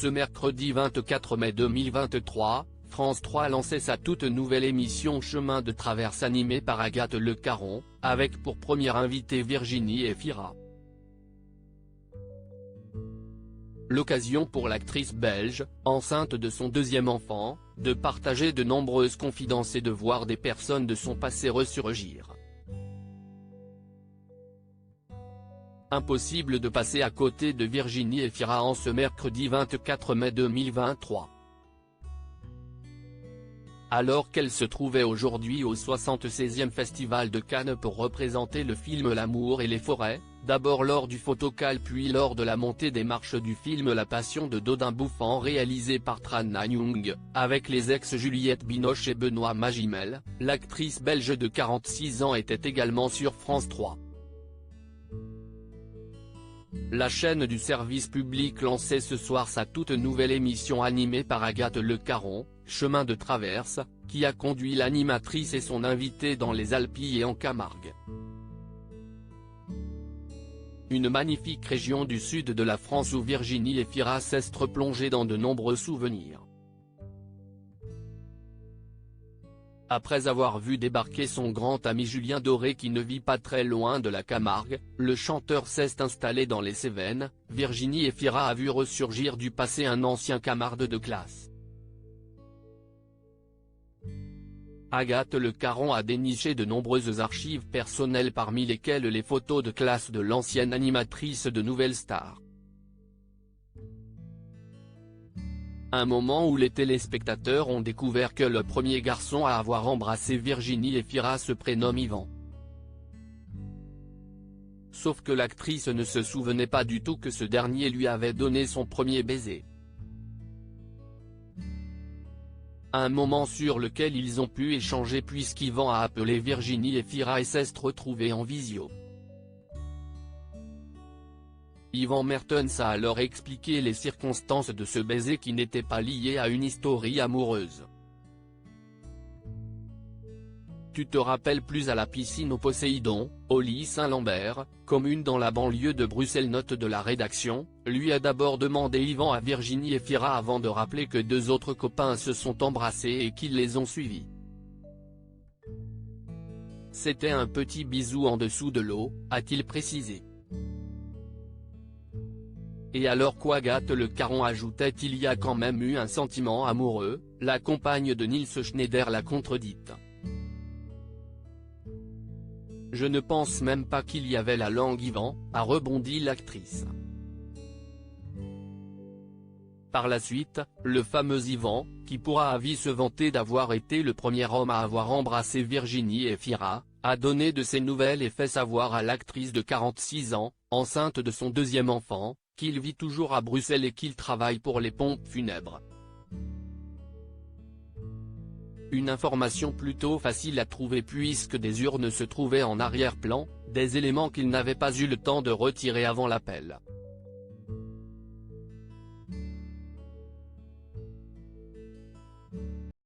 Ce mercredi 24 mai 2023, France 3 lançait sa toute nouvelle émission Chemin de traverse animée par Agathe Le Caron, avec pour première invitée Virginie Efira. L'occasion pour l'actrice belge, enceinte de son deuxième enfant, de partager de nombreuses confidences et de voir des personnes de son passé ressurgir. Impossible de passer à côté de Virginie Efira en ce mercredi 24 mai 2023. Alors qu'elle se trouvait aujourd'hui au 76e Festival de Cannes pour représenter le film L'amour et les forêts, d'abord lors du photocall puis lors de la montée des marches du film La Passion de Dodin Bouffant réalisé par Tran Anh Young, avec les ex Juliette Binoche et Benoît Magimel, l'actrice belge de 46 ans était également sur France 3. La chaîne du service public lançait ce soir sa toute nouvelle émission animée par Agathe Le Caron, Chemin de traverse, qui a conduit l'animatrice et son invité dans les Alpilles et en Camargue. Une magnifique région du sud de la France où Virginie Efira s'est replongée dans de nombreux souvenirs. Après avoir vu débarquer son grand ami Julien Doré qui ne vit pas très loin de la Camargue, le chanteur s'est installé dans les Cévennes. Virginie Efira a vu ressurgir du passé un ancien camarade de classe. Agathe Le Caron a déniché de nombreuses archives personnelles parmi lesquelles les photos de classe de l'ancienne animatrice de Nouvelles Stars. Un moment où les téléspectateurs ont découvert que le premier garçon à avoir embrassé Virginie Efira se prénomme Yvan. Sauf que l'actrice ne se souvenait pas du tout que ce dernier lui avait donné son premier baiser. Un moment sur lequel ils ont pu échanger puisqu'Yvan a appelé Virginie Efira et s'est retrouvé en visio. Yvan Mertens a alors expliqué les circonstances de ce baiser qui n'était pas lié à une histoire amoureuse. Tu te rappelles plus à la piscine au Poséidon, au lit Saint-Lambert, commune dans la banlieue de Bruxelles. Note de la rédaction, lui a d'abord demandé Yvan à Virginie Efira avant de rappeler que deux autres copains se sont embrassés et qu'ils les ont suivis. C'était un petit bisou en dessous de l'eau, a-t-il précisé. Et alors qu'Agathe Le Caron ajoutait il y a quand même eu un sentiment amoureux, la compagne de Nils Schneider l'a contredite. Je ne pense même pas qu'il y avait la langue Yvan, a rebondi l'actrice. Par la suite, le fameux Yvan, qui pourra à vie se vanter d'avoir été le premier homme à avoir embrassé Virginie Efira, a donné de ses nouvelles et fait savoir à l'actrice de 46 ans, enceinte de son deuxième enfant, qu'il vit toujours à Bruxelles et qu'il travaille pour les pompes funèbres. Une information plutôt facile à trouver puisque des urnes se trouvaient en arrière-plan, des éléments qu'il n'avait pas eu le temps de retirer avant l'appel.